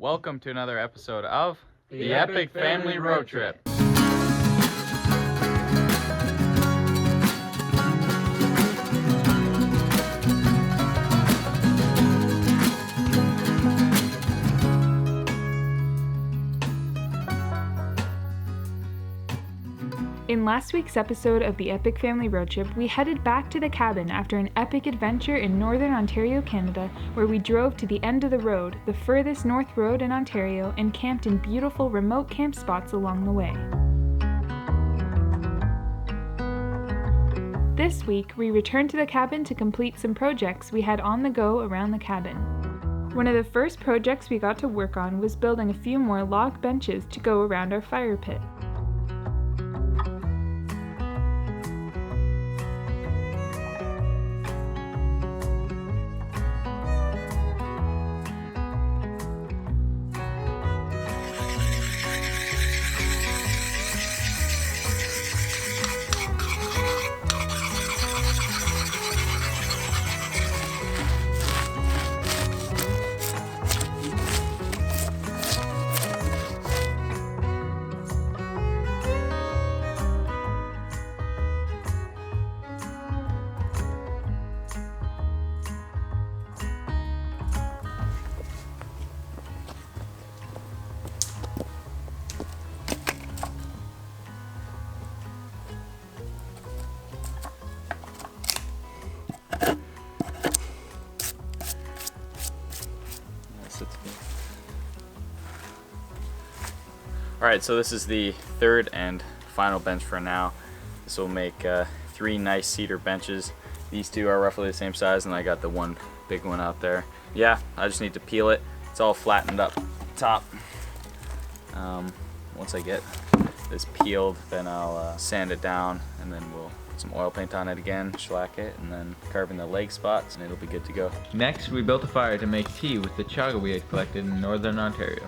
Welcome to another episode of the Epic Family Road Trip. In last week's episode of the Epic Family Road Trip, we headed back to the cabin after an epic adventure in Northern Ontario, Canada, where we drove to the end of the road, the furthest north road in Ontario, and camped in beautiful remote camp spots along the way. This week, we returned to the cabin to complete some projects we had on the go around the cabin. One of the first projects we got to work on was building a few more log benches to go around our fire pit. Alright, so this is the third and final bench for now. This will make 3 nice cedar benches. These two are roughly the same size, and I got the one big one out there. Yeah, I just need to peel it. It's all flattened up top. Once I get this peeled, then I'll sand it down, and then we'll put some oil paint on it again, shellac it, and then carve in the leg spots, and it'll be good to go. Next, we built a fire to make tea with the chaga we had collected in Northern Ontario.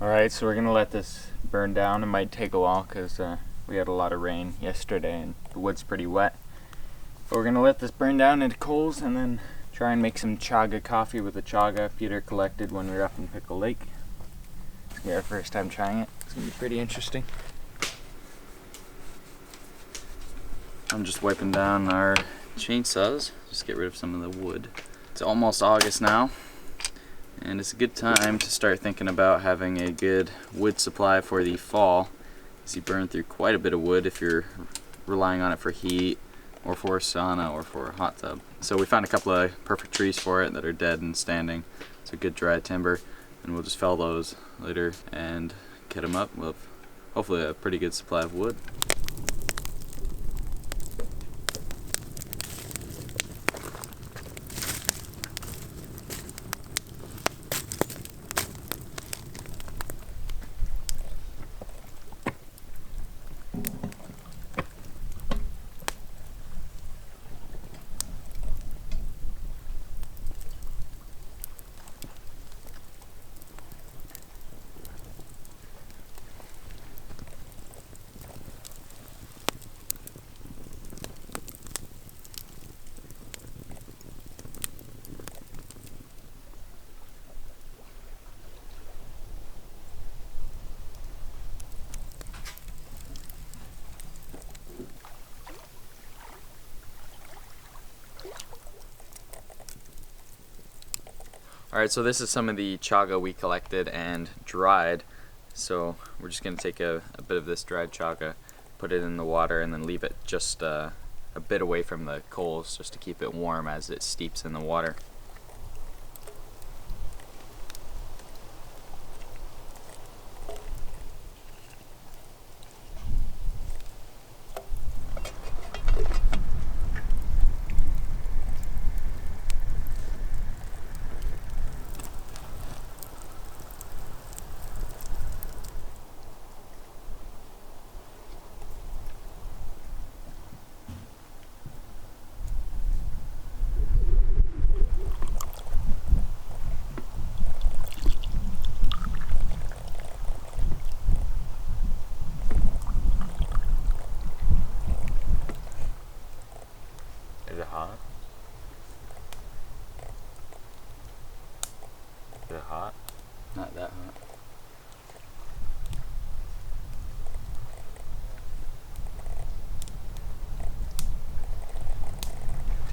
Alright, so we're gonna let this burn down. It might take a while because we had a lot of rain yesterday and the wood's pretty wet. But we're gonna let this burn down into coals and then try and make some chaga coffee with the chaga Peter collected when we were up in Pickle Lake. It's gonna be our first time trying it. It's gonna be pretty interesting. I'm just wiping down our chainsaws, just get rid of some of the wood. It's almost August now, and it's a good time to start thinking about having a good wood supply for the fall, as you burn through quite a bit of wood if you're relying on it for heat or for a sauna or for a hot tub. So we found a couple of perfect trees for it that are dead and standing. It's a good dry timber, and we'll just fell those later and get them up with hopefully a pretty good supply of wood. Alright, so this is some of the chaga we collected and dried. So we're just going to take a bit of this dried chaga, put it in the water, and then leave it just a bit away from the coals just to keep it warm as it steeps in the water.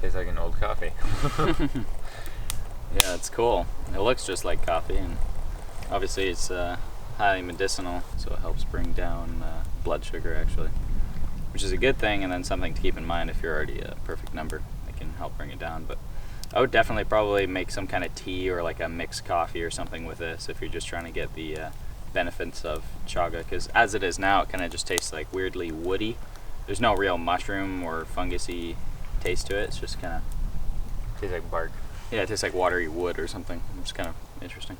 Tastes like an old coffee. Yeah, it's cool. It looks just like coffee, and obviously it's highly medicinal, so it helps bring down blood sugar actually, which is a good thing, and then something to keep in mind if you're already a perfect number. It can help bring it down. But I would definitely probably make some kind of tea or like a mixed coffee or something with this if you're just trying to get the benefits of chaga, because as it is now, it kind of just tastes like weirdly woody. There's no real mushroom or fungusy taste to it. It's just kind of Tastes like bark. yeah, it tastes like watery wood or something. It's kind of interesting.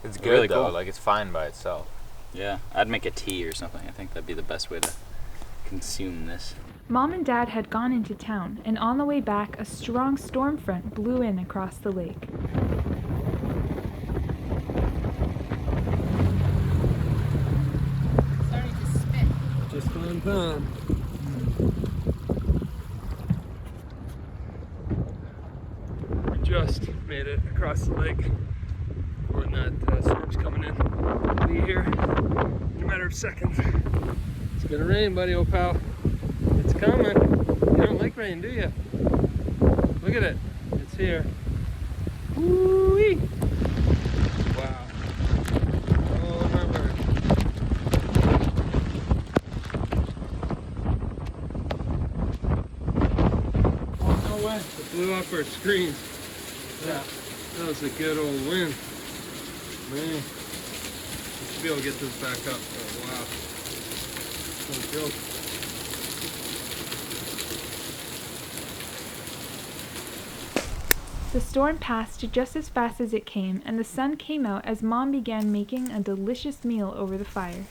It's good Really though. cool. Like it's fine by itself. Yeah, I'd make a tea or something. I think that'd be the best way to consume this. Mom and Dad had gone into town, and on the way back, a strong storm front blew in across the lake. Starting to spit. Just on time. We just made it across the lake when that storm's coming in. We'll be here in a matter of seconds. It's gonna rain, buddy, old pal. It's coming. You don't like rain, do you? Look at it. It's here. Woo-wee! Wow. Oh my word. No way. It blew off our screens. Yeah. That was a good old wind. Man. We should be able to get this back up. Oh, wow. No joke. The storm passed just as fast as it came, and the sun came out as Mom began making a delicious meal over the fire.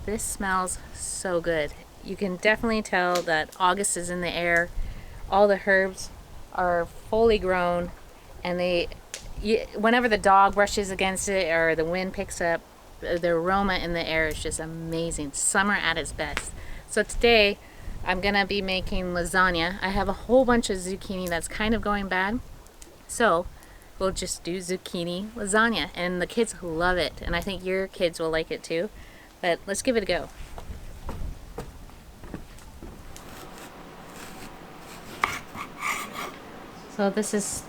This smells so good. You can definitely tell that August is in the air. All the herbs are fully grown, and whenever the dog brushes against it or the wind picks up, the aroma in the air is just amazing. Summer at its best. So today I'm gonna be making lasagna. I have a whole bunch of zucchini that's kind of going bad, so we'll just do zucchini lasagna, and the kids love it, and I think your kids will like it too. But let's give it a go. So this is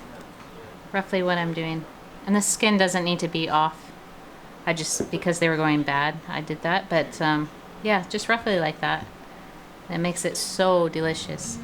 roughly what I'm doing. And the skin doesn't need to be off. I just, because they were going bad, I did that. But yeah, just roughly like that. It makes it so delicious.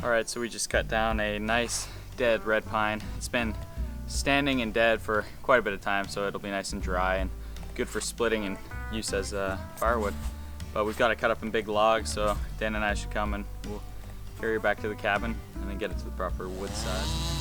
Alright, so we just cut down a nice dead red pine. It's been standing and dead for quite a bit of time, so it'll be nice and dry and good for splitting and use as firewood. But we've got to cut up in big logs, so Dan and I should come and we'll carry it back to the cabin and then get it to the proper wood size.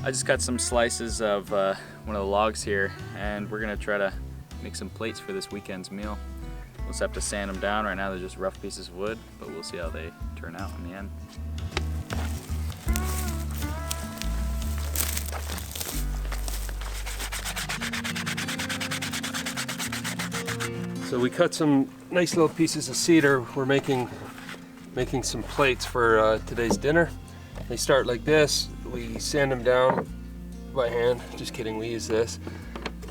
I just got some slices of one of the logs here, and we're gonna try to make some plates for this weekend's meal. We'll just have to sand them down. Right now they're just rough pieces of wood, but we'll see how they turn out in the end. So we cut some nice little pieces of cedar. We're making some plates for today's dinner. They start like this. We sand them down by hand. Just kidding, we use this.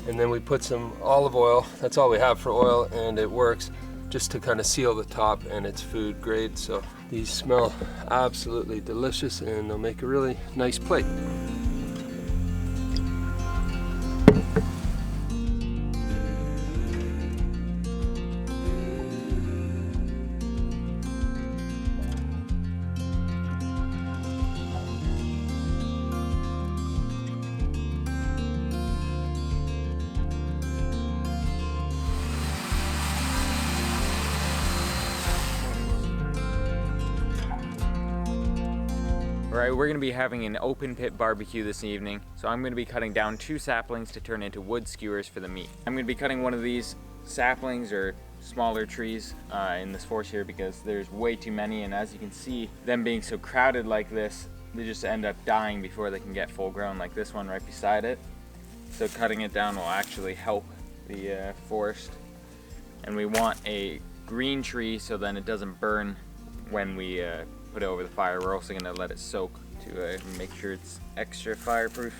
And then we put some olive oil. That's all we have for oil, and it works just to kind of seal the top, and it's food grade. So these smell absolutely delicious, and they'll make a really nice plate. Alright, we're going to be having an open pit barbecue this evening, so I'm going to be cutting down 2 saplings to turn into wood skewers for the meat. I'm going to be cutting one of these saplings or smaller trees in this forest here because there's way too many, and as you can see, them being so crowded like this, they just end up dying before they can get full grown, like this one right beside it. So cutting it down will actually help the forest. And we want a green tree so then it doesn't burn when we put it over the fire. We're also going to let it soak to make sure it's extra fireproof.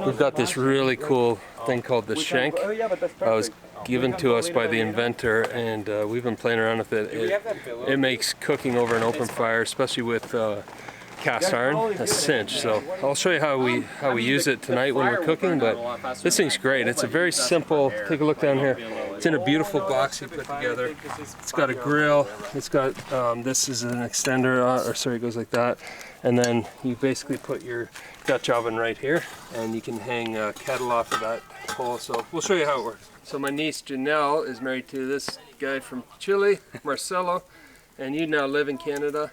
We've got this really cool thing called the shank. It was given to us by the inventor, and we've been playing around with it. It makes cooking over an open fire, especially with cast iron, a cinch. So I'll show you how we use it tonight when we're cooking, but this thing's great. It's a very simple, take a look down here. It's in a beautiful box you put together. It's got a grill, it's got, this is an extender, it goes like that. And then you basically put your Dutch oven right here, and you can hang a kettle off of that pole. So we'll show you how it works. So my niece Janelle is married to this guy from Chile, Marcelo, and you now live in Canada.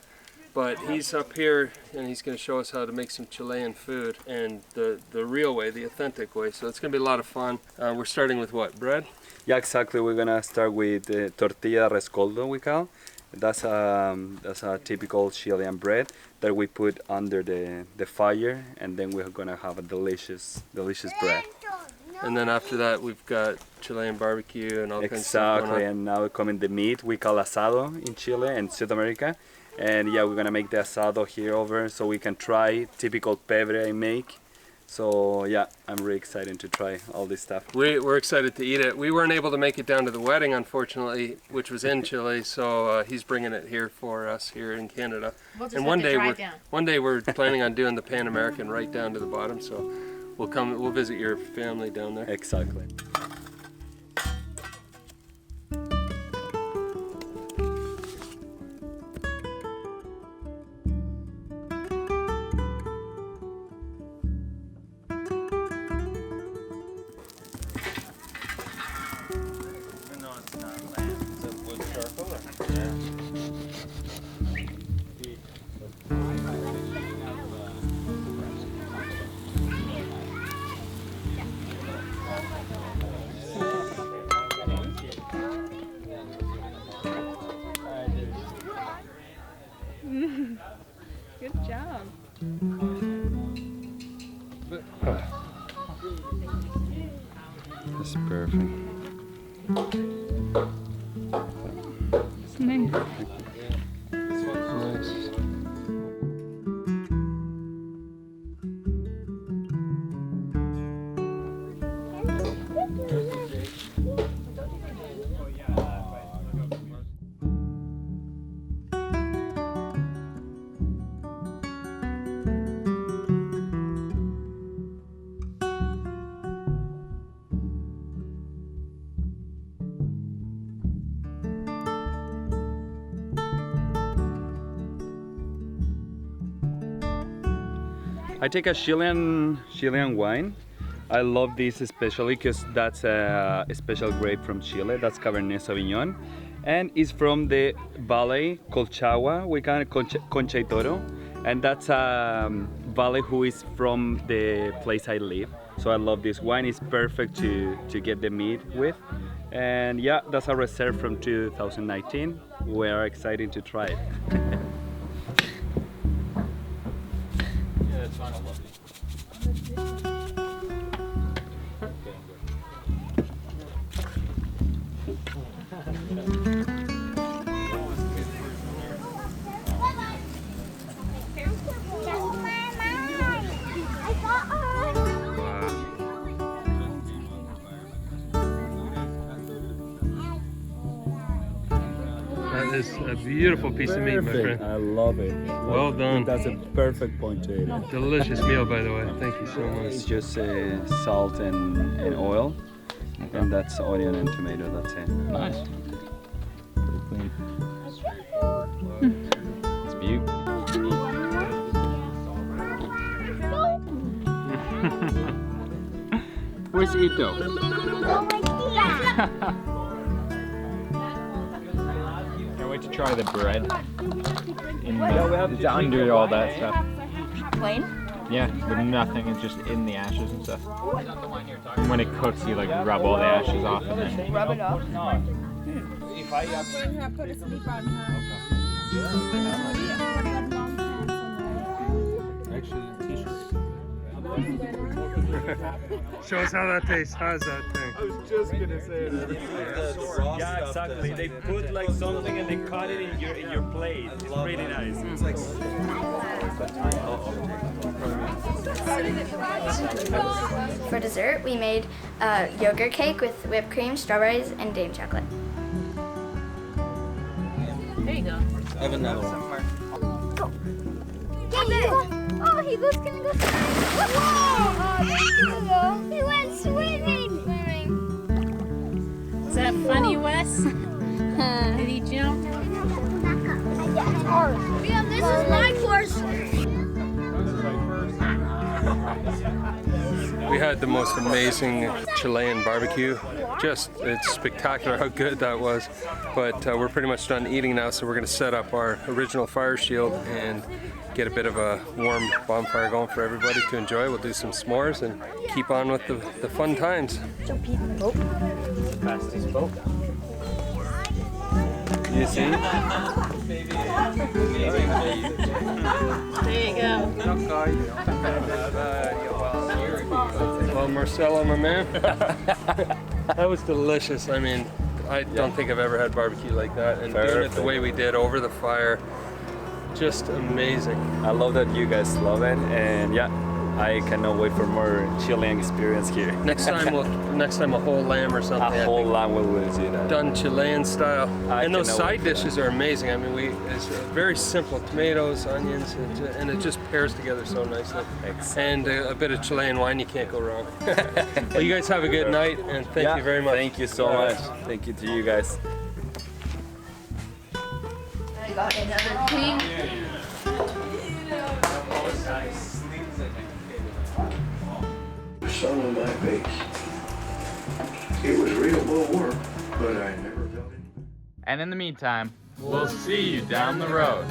But he's up here and he's going to show us how to make some Chilean food, and the real way, the authentic way. So it's going to be a lot of fun. We're starting with what, bread? Yeah, exactly. We're going to start with tortilla rescoldo, we call. That's a typical Chilean bread that we put under the fire, and then we're going to have a delicious bread. And then after that we've got Chilean barbecue and all kinds of stuff. Exactly, and now coming the meat we call asado in Chile and South America. And yeah, we're gonna make the asado here over so we can try typical pebre I make. So yeah, I'm really excited to try all this stuff. We're excited to eat it. We weren't able to make it down to the wedding, unfortunately, which was in Chile. So he's bringing it here for us here in Canada. And one day we're planning on doing the Pan American right down to the bottom. So we'll visit your family down there. Exactly. Good job. That's perfect. It's nice. I take a Chilean wine. I love this especially because that's a special grape from Chile. That's Cabernet Sauvignon, and it's from the valley called Chaga. We call it Concha y Toro, and that's a valley who is from the place I live. So I love this wine. It's perfect to get the meat with, and yeah, that's a reserve from 2019. We are excited to try it. That is a beautiful piece of meat, my friend. I love it. Well done. That's a perfect point to eat it. Delicious meal, by the way. Thank you so much. It's just salt and oil, and that's onion and tomato. That's it. Nice. Pretty clean. It's beautiful. Where's Ito? Can't wait to try the bread. It's under all that stuff. Plain? Yeah, with nothing. It's just in the ashes and stuff. And when it cooks, you like rub all the ashes off and then Rub it off. Show us how that tastes. How's that thing? I was just gonna say that. Yeah, exactly. They put like something and they cut it in your plate. It's pretty nice. It's like For dessert, we made a yogurt cake with whipped cream, strawberries, and Dane chocolate. There you go. I have another one. Oh, he was gonna go swimming. Whoa! He went swimming. Is that funny, Wes? Did he jump? Yeah, this is my course. We had the most amazing Chilean barbecue. It's spectacular how good that was. But we're pretty much done eating now, so we're going to set up our original fire shield and get a bit of a warm bonfire going for everybody to enjoy. We'll do some s'mores and keep on with the fun times. Fastest boat. You see? There you go. Well, Marcelo, my man, that was delicious. I mean, I don't think I've ever had barbecue like that, and doing it the way we did over the fire, just amazing. I love that you guys love it, and yeah, I cannot wait for more Chilean experience here. Next time a whole lamb or something. A whole lamb will do that. Done Chilean style. And those cannot side dishes are amazing. I mean, it's very simple: tomatoes, onions, and it just pairs together so nicely. And a bit of Chilean wine, you can't go wrong. Well, you guys have a good night, and thank you very much. Thank you so much. Thank you to you guys. I got another queen. Sun on my face. It was real bull work, but I never felt it. And in the meantime, we'll see you down the road.